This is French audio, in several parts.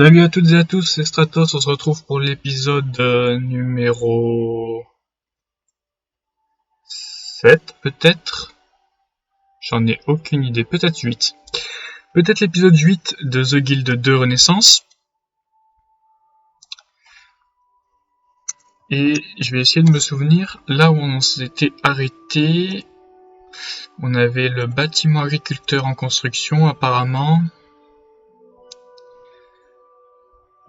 Salut à toutes et à tous, c'est Stratos, on se retrouve pour l'épisode numéro 7 peut-être. J'en ai aucune idée, peut-être 8. Peut-être l'épisode 8 de The Guild 2 Renaissance. Et je vais essayer de me souvenir, là où on s'était arrêté, on avait le bâtiment agriculteur en construction apparemment.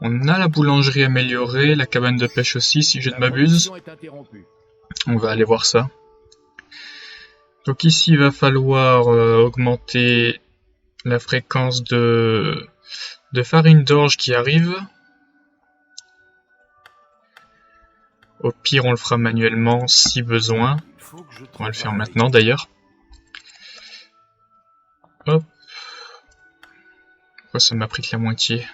On a la boulangerie améliorée, la cabane de pêche aussi si je ne m'abuse. On va aller voir ça. Donc ici il va falloir augmenter la fréquence de farine d'orge qui arrive. Au pire on le fera manuellement si besoin. On va le faire maintenant d'ailleurs. Hop. Pourquoi ça m'a pris que la moitié?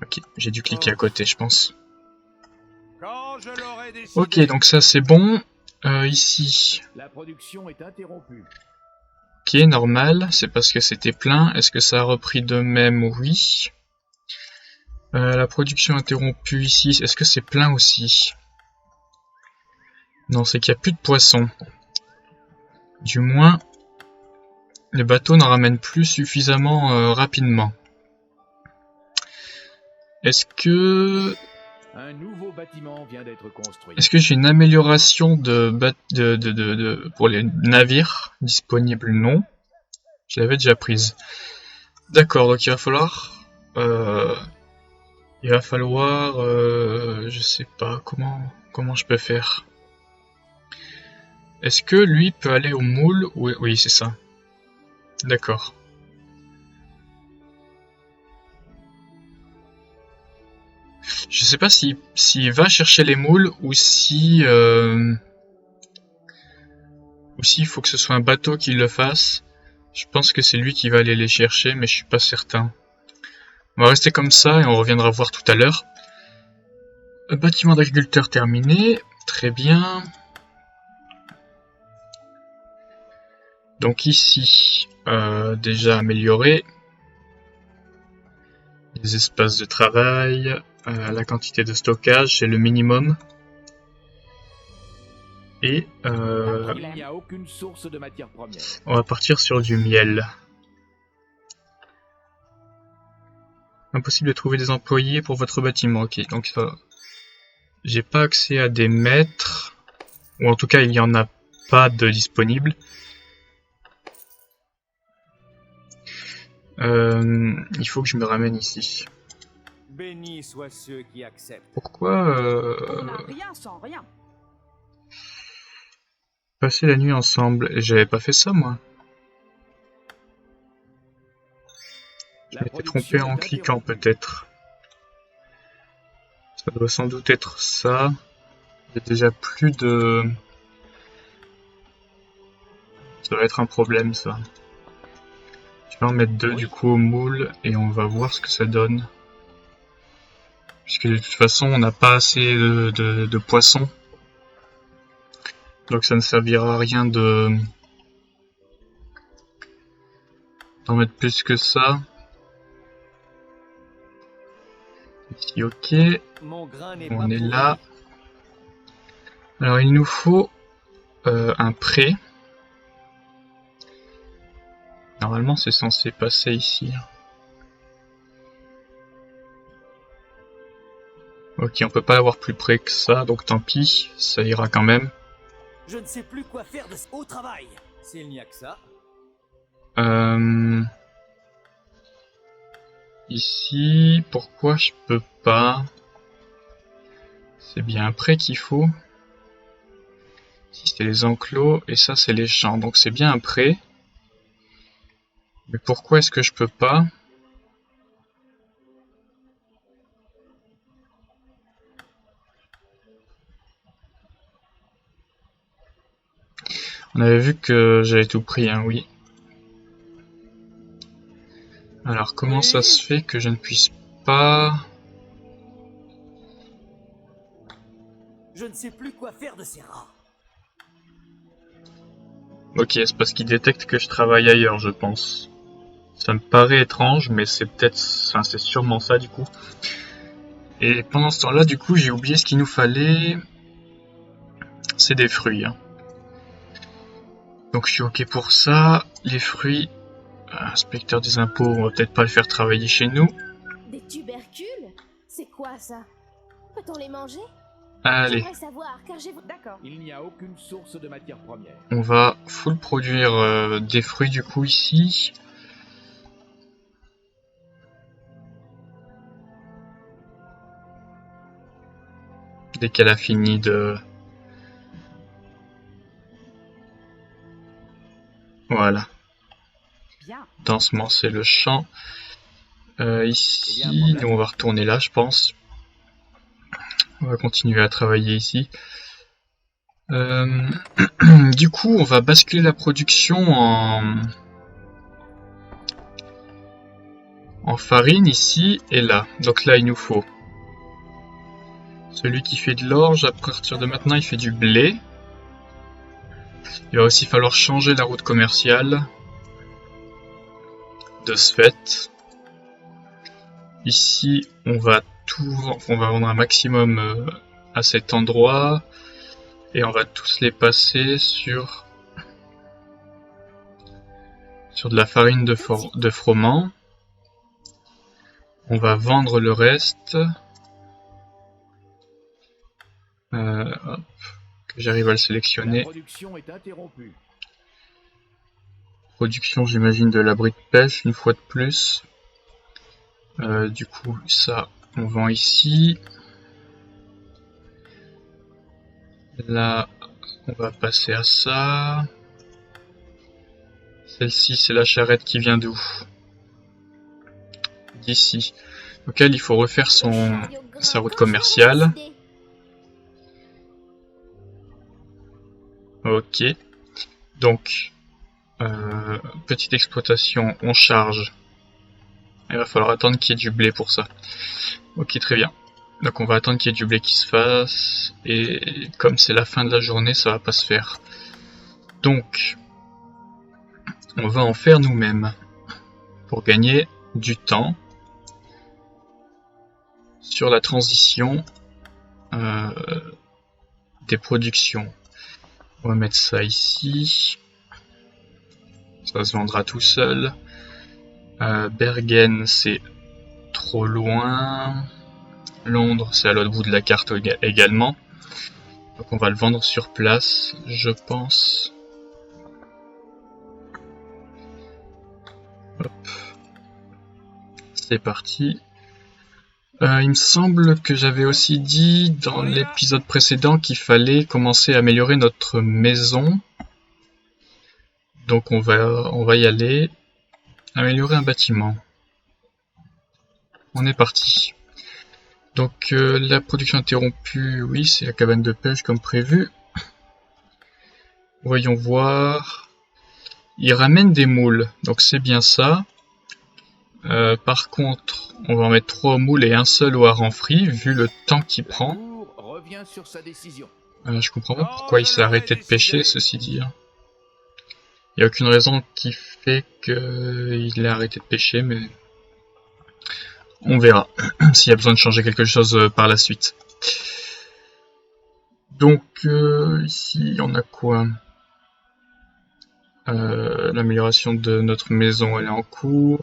Ok, j'ai dû cliquer à côté je pense. Ok, donc ça c'est bon. Ici. La production est interrompue. Ok, normal, c'est parce que c'était plein. Est-ce que ça a repris de même? Oui. La production interrompue ici, est-ce que c'est plein aussi? Non, c'est qu'il n'y a plus de poissons. Du moins, les bateaux n'en ramènent plus suffisamment rapidement. Est-ce que... Un nouveau bâtiment vient d'être construit. Est-ce que j'ai une amélioration pour les navires disponibles? Non. Je l'avais déjà prise. D'accord, donc il va falloir... je sais pas comment je peux faire. Est-ce que lui peut aller au moule? Oui, c'est ça. D'accord. Je sais pas s'il va chercher les moules ou s'il faut que ce soit un bateau qui le fasse. Je pense que c'est lui qui va aller les chercher, mais je suis pas certain. On va rester comme ça et on reviendra voir tout à l'heure. Bâtiment d'agriculteur terminé. Très bien. Donc ici, déjà amélioré. Les espaces de travail, la quantité de stockage, c'est le minimum. Et Il n'y a aucune source de matière première. On va partir sur du miel. Impossible de trouver des employés pour votre bâtiment. Ok, donc j'ai pas accès à des maîtres. Ou en tout cas, il n'y en a pas de disponibles. Il faut que je me ramène ici. Bénis soient ceux qui acceptent. Pourquoi On n'a rien sans rien. passer la nuit ensemble? J'avais pas fait ça moi. Je m'étais trompé en cliquant peut-être. Ça doit sans doute être ça. J'ai déjà plus de... Ça va être un problème ça. Je vais en mettre 2 du coup au moule et on va voir ce que ça donne. Puisque de toute façon on n'a pas assez de poissons. Donc ça ne servira à rien d'en mettre plus que ça. Ici ok. On est là. Alors il nous faut un pré. Normalement c'est censé passer ici. Ok, on peut pas l'avoir plus près que ça, donc tant pis, ça ira quand même. Je ne sais plus quoi faire au travail. S'il n'y a que ça. Ici, pourquoi je peux pas? C'est bien un pré qu'il faut. Ici c'est les enclos et ça c'est les champs, donc c'est bien un pré. Mais pourquoi est-ce que je peux pas? On avait vu que j'avais tout pris, hein, oui. Alors comment ça se fait que je ne puisse pas... Je ne sais plus quoi faire de ces rats. Ok, c'est parce qu'il détecte que je travaille ailleurs, je pense. Ça me paraît étrange, mais c'est peut-être, enfin, c'est sûrement ça du coup. Et pendant ce temps-là, du coup, j'ai oublié ce qu'il nous fallait. C'est des fruits. Hein. Donc je suis ok pour ça. Les fruits, inspecteur des impôts, on va peut-être pas le faire travailler chez nous. Des tubercules? C'est quoi ça? Peut-on les manger? Allez. J'aimerais savoir, car j'ai... D'accord. Il n'y a aucune source de matière première. On va full produire des fruits du coup ici. Dès qu'elle a fini de... Voilà. Bien. D'ensemencer le champ. Ici, nous on va retourner là je pense. On va continuer à travailler ici. Du coup, on va basculer la production en farine ici et là. Donc là, il nous faut celui qui fait de l'orge. À partir de maintenant, il fait du blé. Il va aussi falloir changer la route commerciale. De ce fait, ici, on va vendre un maximum à cet endroit. Et on va tous les passer sur de la farine de froment. On va vendre le reste. Hop, que j'arrive à le sélectionner. La production est interrompue. Production, j'imagine, de l'abri de pêche, une fois de plus. Du coup, ça, on vend ici. Là, on va passer à ça. Celle-ci, c'est la charrette qui vient d'où? D'ici. Donc elle, il faut refaire sa route commerciale. Ok. Donc, petite exploitation, on charge. Il va falloir attendre qu'il y ait du blé pour ça. Ok, très bien. Donc on va attendre qu'il y ait du blé qui se fasse. Et comme c'est la fin de la journée, ça va pas se faire. Donc, on va en faire nous-mêmes. Pour gagner du temps. Sur la transition des productions. On va mettre ça ici. Ça se vendra tout seul. Bergen, c'est trop loin. Londres, c'est à l'autre bout de la carte également. Donc on va le vendre sur place, je pense. Hop. C'est parti. Il me semble que j'avais aussi dit dans l'épisode précédent qu'il fallait commencer à améliorer notre maison. Donc on va y aller. Améliorer un bâtiment. On est parti. Donc la production interrompue, oui, c'est la cabane de pêche comme prévu. Voyons voir. Il ramène des moules, donc c'est bien ça. Par contre, on va en mettre 3 moules et un seul au hareng frit, vu le temps qu'il prend. Revient sur sa décision. Je comprends pas pourquoi il s'est arrêté de pêcher, ceci dit. Il n'y a aucune raison qui fait qu'il ait arrêté de pêcher, mais on verra s'il y a besoin de changer quelque chose par la suite. Donc ici on a quoi? L'amélioration de notre maison, elle est en cours.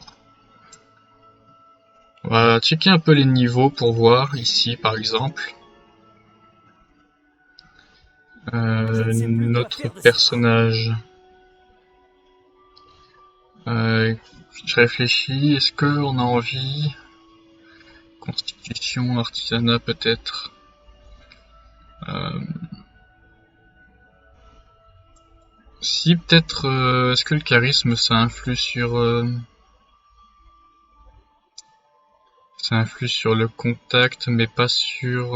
On va checker un peu les niveaux pour voir ici par exemple. Notre personnage. Je réfléchis, est-ce qu'on a envie? Constitution, artisanat peut-être. Si peut-être, est-ce que le charisme ça influe sur le contact mais pas sur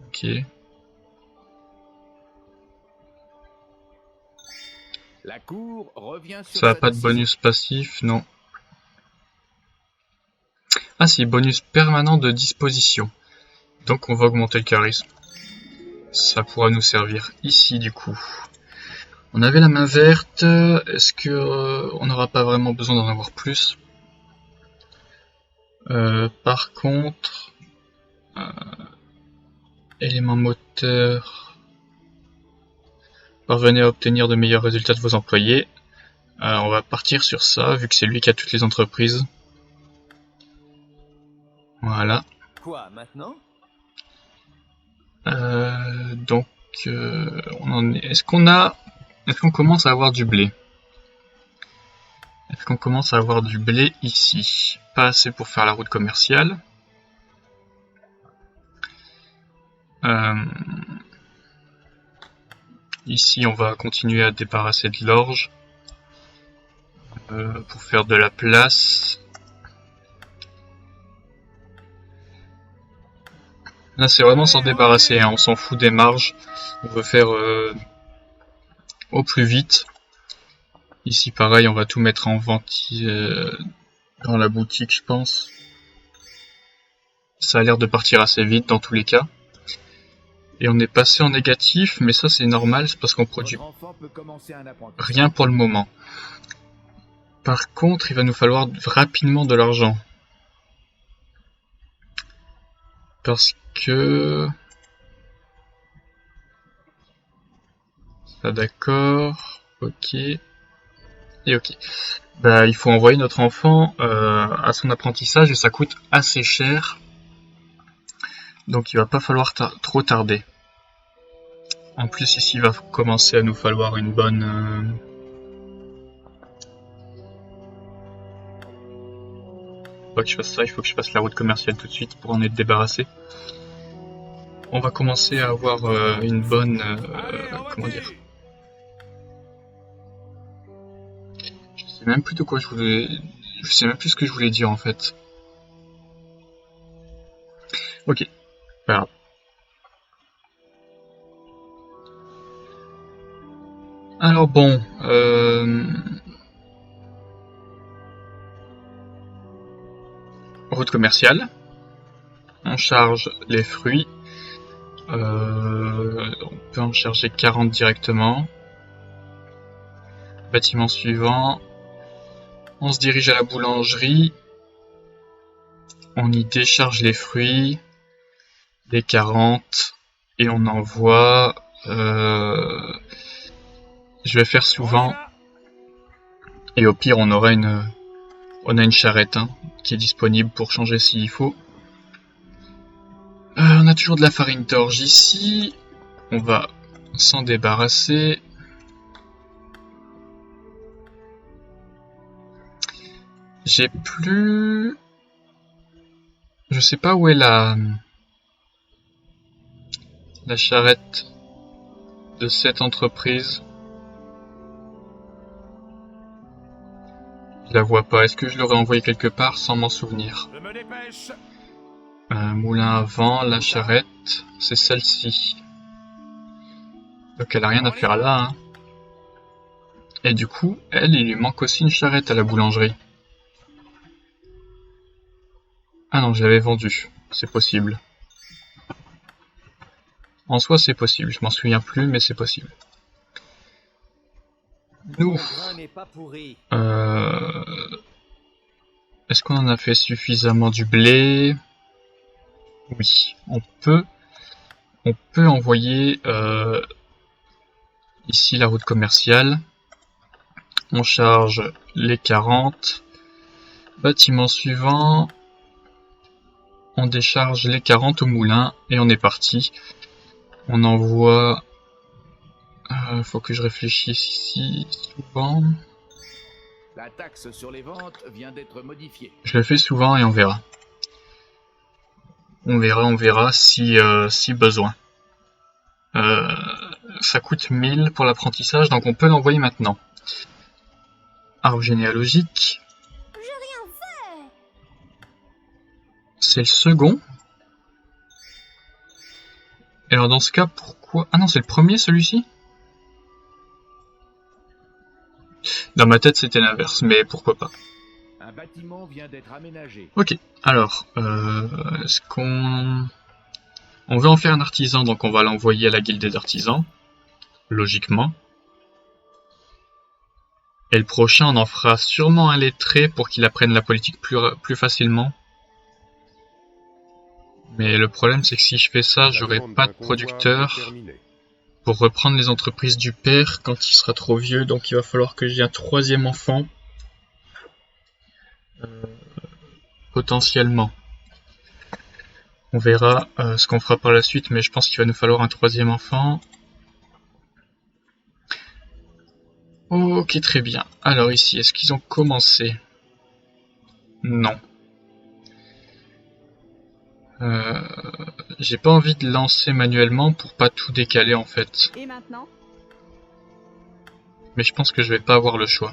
ok. La cour revient sur Ça n'a pas de bonus passif, non. Ah si, bonus permanent de disposition. Donc on va augmenter le charisme. Ça pourra nous servir ici du coup. On avait la main verte, est-ce que on n'aura pas vraiment besoin d'en avoir plus? Par contre, élément moteur, parvenez à obtenir de meilleurs résultats de vos employés. On va partir sur ça, vu que c'est lui qui a toutes les entreprises. Voilà. Quoi, maintenant? Donc, est-ce qu'on commence à avoir du blé? Est-ce qu'on commence à avoir du blé ici? Pas assez pour faire la route commerciale. Ici, on va continuer à débarrasser de l'orge pour faire de la place. Là, c'est vraiment s'en débarrasser, hein. On s'en fout des marges. On veut faire au plus vite. Ici, pareil, on va tout mettre en vente dans la boutique, je pense. Ça a l'air de partir assez vite dans tous les cas. Et on est passé en négatif, mais ça c'est normal, c'est parce qu'on produit rien pour le moment. Par contre, il va nous falloir rapidement de l'argent. Parce que... Ça d'accord, ok. Et ok. Bah, il faut envoyer notre enfant à son apprentissage et ça coûte assez cher. Donc il va pas falloir trop tarder. En plus ici il va commencer à nous falloir une bonne... Faut que je fasse ça, il faut que je fasse la route commerciale tout de suite pour en être débarrassé. On va commencer à avoir une bonne... comment dire? Je sais même plus de quoi je voulais... Je sais même plus ce que je voulais dire en fait. Ok, pas grave. Alors bon, route commerciale, on charge les fruits, on peut en charger 40 directement. Bâtiment suivant, on se dirige à la boulangerie, on y décharge les fruits, les 40, et on envoie... je vais faire souvent, et au pire on a une charrette hein, qui est disponible pour changer s'il faut. On a toujours de la farine d'orge ici, on va s'en débarrasser. J'ai plus... Je sais pas où est la charrette de cette entreprise. Je la vois pas. Est-ce que je l'aurais envoyé quelque part sans m'en souvenir? Moulin à vent, la charrette, c'est celle-ci. Donc elle a rien à faire là. Hein. Et du coup, il lui manque aussi une charrette à la boulangerie. Ah non, je l'avais vendue. C'est possible. En soi, c'est possible. Je m'en souviens plus, mais c'est possible. Nous, est-ce qu'on en a fait suffisamment du blé? Oui, on peut envoyer ici la route commerciale. On charge les 40. Bâtiment suivant. On décharge les 40 au moulin et on est parti. On envoie... faut que je réfléchisse ici souvent. La taxe sur les ventes vient d'être modifiée. Je le fais souvent et on verra. On verra si besoin. Ça coûte 1000 pour l'apprentissage, donc on peut l'envoyer maintenant. Arbre généalogique. C'est le second. Et alors dans ce cas, pourquoi... Ah non, c'est le premier celui-ci? Dans ma tête c'était l'inverse, mais pourquoi pas. Un bâtiment vient d'être aménagé. Ok, alors, est-ce qu'on... On veut en faire un artisan, donc on va l'envoyer à la guilde des artisans, logiquement. Et le prochain, on en fera sûrement un lettré pour qu'il apprenne la politique plus facilement. Mais le problème, c'est que si je fais ça, j'aurai pas de producteur pour reprendre les entreprises du père quand il sera trop vieux. Donc il va falloir que j'ai un troisième enfant. Potentiellement. On verra ce qu'on fera par la suite, mais je pense qu'il va nous falloir un troisième enfant. Ok, très bien. Alors ici, est-ce qu'ils ont commencé? Non. J'ai pas envie de lancer manuellement pour pas tout décaler en fait. Et maintenant? Mais je pense que je vais pas avoir le choix.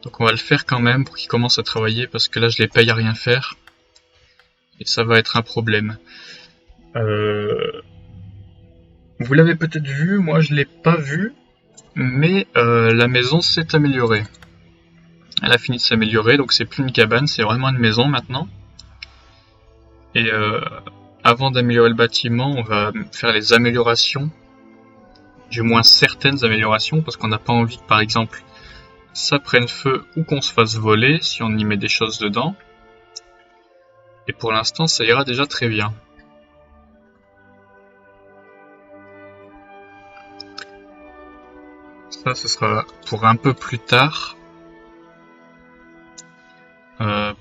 Donc on va le faire quand même pour qu'ils commencent à travailler parce que là je les paye à rien faire. Et ça va être un problème. Vous l'avez peut-être vu, moi je l'ai pas vu. Mais la maison s'est améliorée. Elle a fini de s'améliorer, donc c'est plus une cabane, c'est vraiment une maison maintenant. Et avant d'améliorer le bâtiment, on va faire les améliorations. Du moins certaines améliorations, parce qu'on n'a pas envie que par exemple ça prenne feu ou qu'on se fasse voler si on y met des choses dedans. Et pour l'instant ça ira déjà très bien. Ça, ce sera pour un peu plus tard.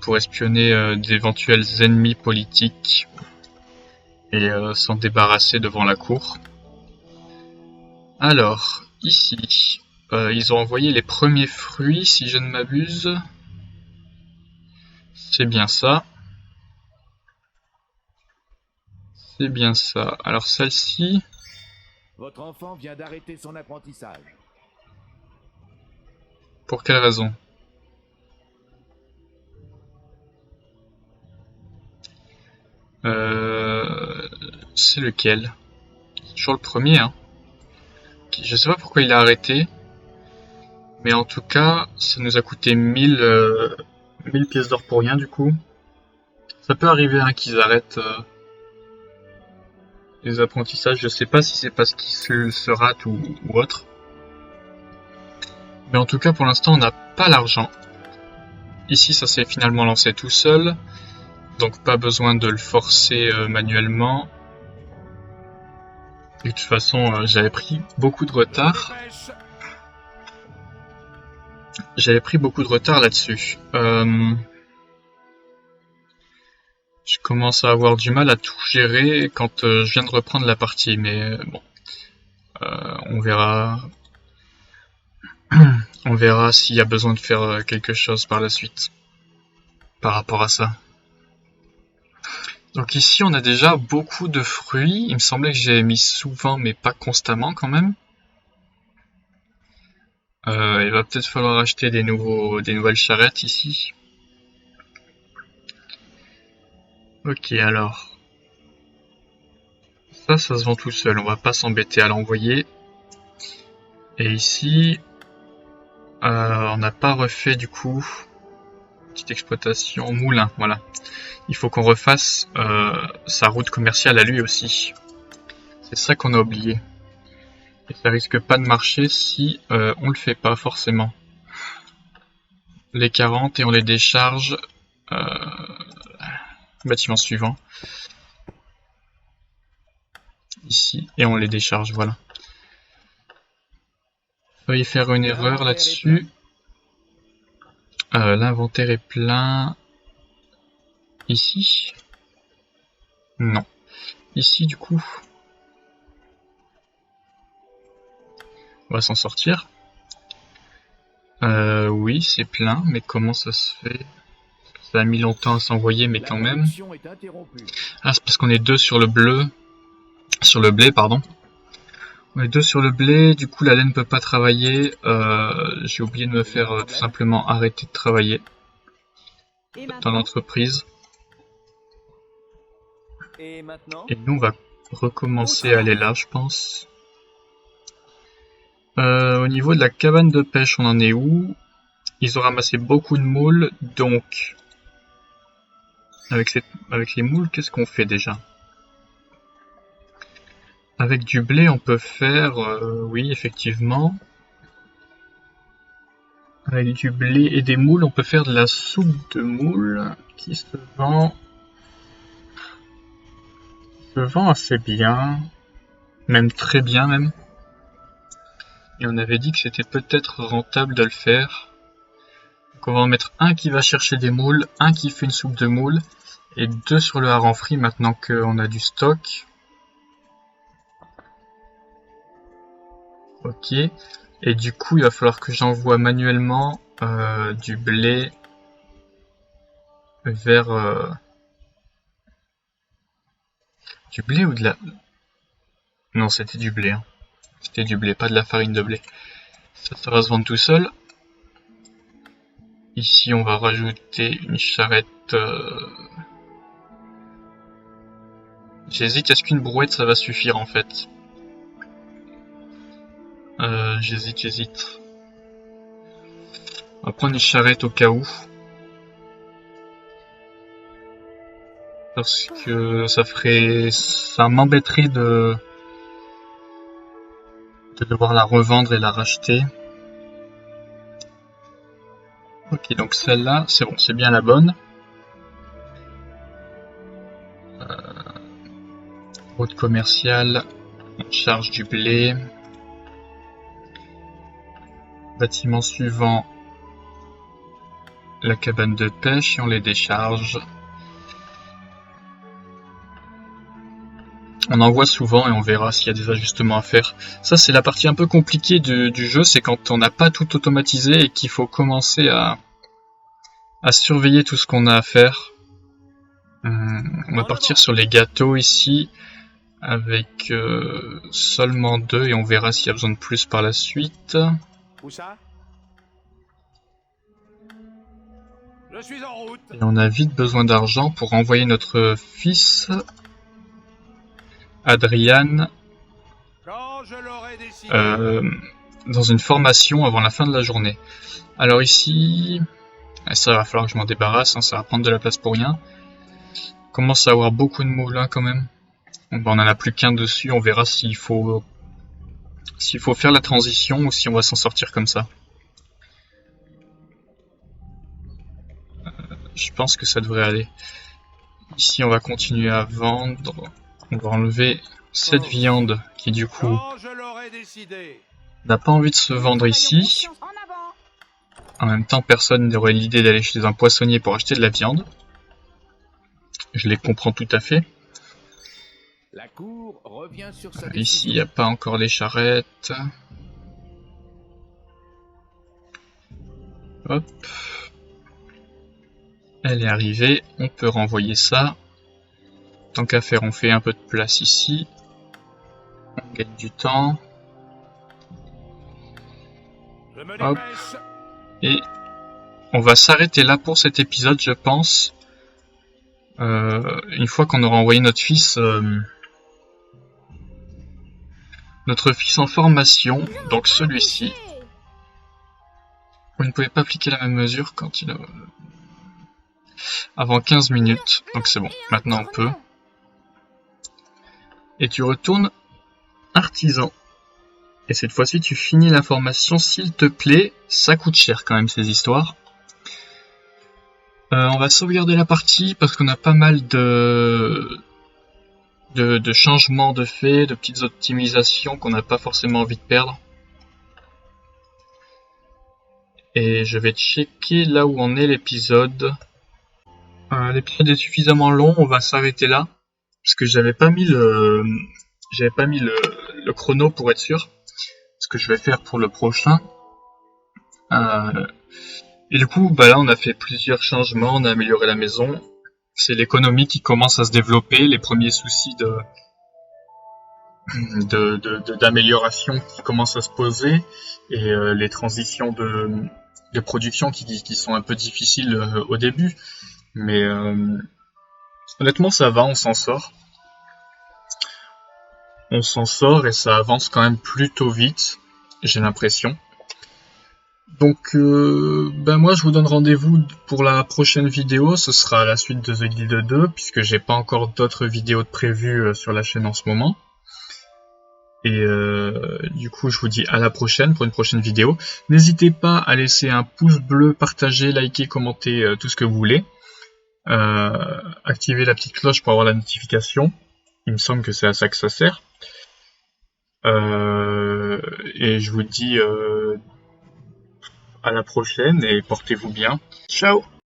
Pour espionner d'éventuels ennemis politiques et s'en débarrasser devant la cour. Alors, ici, ils ont envoyé les premiers fruits, si je ne m'abuse. C'est bien ça. C'est bien ça. Alors celle-ci... Votre enfant vient d'arrêter son apprentissage. Pour quelle raison? C'est lequel? Toujours le premier, hein. Je sais pas pourquoi il a arrêté. Mais en tout cas, ça nous a coûté 1000 pièces d'or pour rien, du coup. Ça peut arriver hein, qu'ils arrêtent les apprentissages. Je sais pas si c'est parce qu'ils se ratent ou autre. Mais en tout cas, pour l'instant, on n'a pas l'argent. Ici, ça s'est finalement lancé tout seul. Donc pas besoin de le forcer manuellement. Et de toute façon, j'avais pris beaucoup de retard. J'avais pris beaucoup de retard là-dessus. Je commence à avoir du mal à tout gérer quand je viens de reprendre la partie. Mais bon, on verra. On verra s'il y a besoin de faire quelque chose par la suite. Par rapport à ça. Donc ici on a déjà beaucoup de fruits, il me semblait que j'ai mis souvent mais pas constamment quand même. Il va peut-être falloir acheter des nouvelles charrettes ici. Ok alors. Ça se vend tout seul, on va pas s'embêter à l'envoyer. Et ici, on n'a pas refait du coup, petite exploitation, moulin, voilà. Il faut qu'on refasse sa route commerciale à lui aussi. C'est ça qu'on a oublié. Et ça risque pas de marcher si on le fait pas forcément. Les 40 et on les décharge. Bâtiment suivant. Ici et on les décharge, voilà. Veuillez faire une erreur là-dessus. L'inventaire est plein. Ici? Non. Ici, du coup, on va s'en sortir. Oui, c'est plein, mais comment ça se fait? Ça a mis longtemps à s'envoyer, mais quand même. Ah, c'est parce qu'on est deux sur le bleu. Sur le blé, pardon. On est deux sur le blé, du coup la laine ne peut pas travailler. J'ai oublié de me faire tout simplement arrêter de travailler dans l'entreprise. Et maintenant? Et nous on va recommencer à aller là, je pense. Au niveau de la cabane de pêche, on en est où? Ils ont ramassé beaucoup de moules, donc avec les moules, qu'est-ce qu'on fait déjà? Avec du blé, on peut faire, oui, effectivement, Avec du blé et des moules, on peut faire de la soupe de moules qui se vend assez bien, même très bien même. Et on avait dit que c'était peut-être rentable de le faire. Donc on va en mettre un qui va chercher des moules, un qui fait une soupe de moules, et 2 sur le hareng frit maintenant qu'on a du stock. Ok. Et du coup, il va falloir que j'envoie manuellement du blé vers... Du blé ou de la... Non, c'était du blé. Hein. C'était du blé, pas de la farine de blé. Ça va se vendre tout seul. Ici, on va rajouter une charrette... J'hésite, est-ce qu'une brouette, ça va suffire en fait? J'hésite. On va prendre une charrette au cas où. Parce que ça m'embêterait de devoir la revendre et la racheter. Ok, donc celle-là, c'est bon, c'est bien la bonne. Route commerciale, on charge du blé. Bâtiment suivant, la cabane de pêche, et on les décharge. On en voit souvent et on verra s'il y a des ajustements à faire. Ça, c'est la partie un peu compliquée du jeu, c'est quand on n'a pas tout automatisé et qu'il faut commencer à surveiller tout ce qu'on a à faire. On va partir sur les gâteaux ici, avec seulement 2, et on verra s'il y a besoin de plus par la suite. Où ça? Je suis en route. Et on a vite besoin d'argent pour envoyer notre fils Adrian Quand je l'aurai décidé. dans une formation avant la fin de la journée. Alors ici, ça va falloir que je m'en débarrasse, hein, ça va prendre de la place pour rien. On commence à avoir beaucoup de moulins quand même. Bon, on en a plus qu'un dessus, on verra s'il faut faire la transition ou si on va s'en sortir comme ça. Je pense que ça devrait aller. Ici, on va continuer à vendre. On va enlever cette viande qui, du coup, Quand je l'aurai décidé. n'a pas envie de se vendre ici. En avant. En même temps, personne n'aurait l'idée d'aller chez un poissonnier pour acheter de la viande. Je les comprends tout à fait. La cour revient sur sa Ici, il n'y a pas encore les charrettes. Hop. Elle est arrivée, on peut renvoyer ça. Tant qu'à faire, on fait un peu de place ici. On gagne du temps. Je me Hop. dépêche. Et on va s'arrêter là pour cet épisode, je pense. Une fois qu'on aura envoyé notre fils en formation, donc celui-ci. Vous ne pouvez pas appliquer la même mesure quand il a... avant 15 minutes, donc c'est bon, maintenant on peut. Et tu retournes artisan. Et cette fois-ci, tu finis la formation, s'il te plaît. Ça coûte cher quand même ces histoires. On va sauvegarder la partie parce qu'on a pas mal de changements de fait, de petites optimisations qu'on n'a pas forcément envie de perdre. Et je vais checker là où en est l'épisode. L'épisode est suffisamment long, on va s'arrêter là. Parce que j'avais pas mis le chrono pour être sûr. Ce que je vais faire pour le prochain. Et du coup, bah là on a fait plusieurs changements, on a amélioré la maison. C'est l'économie qui commence à se développer, les premiers soucis d'amélioration qui commencent à se poser, et les transitions de production qui sont un peu difficiles au début. Mais honnêtement ça va, on s'en sort. On s'en sort et ça avance quand même plutôt vite, j'ai l'impression. Donc moi je vous donne rendez-vous pour la prochaine vidéo, ce sera la suite de The Guild 2, puisque j'ai pas encore d'autres vidéos de prévues sur la chaîne en ce moment. Et du coup, je vous dis à la prochaine pour une prochaine vidéo. N'hésitez pas à laisser un pouce bleu, partager, liker, commenter tout ce que vous voulez. Activer la petite cloche pour avoir la notification. Il me semble que c'est à ça que ça sert. Et je vous dis à la prochaine et portez-vous bien. Ciao!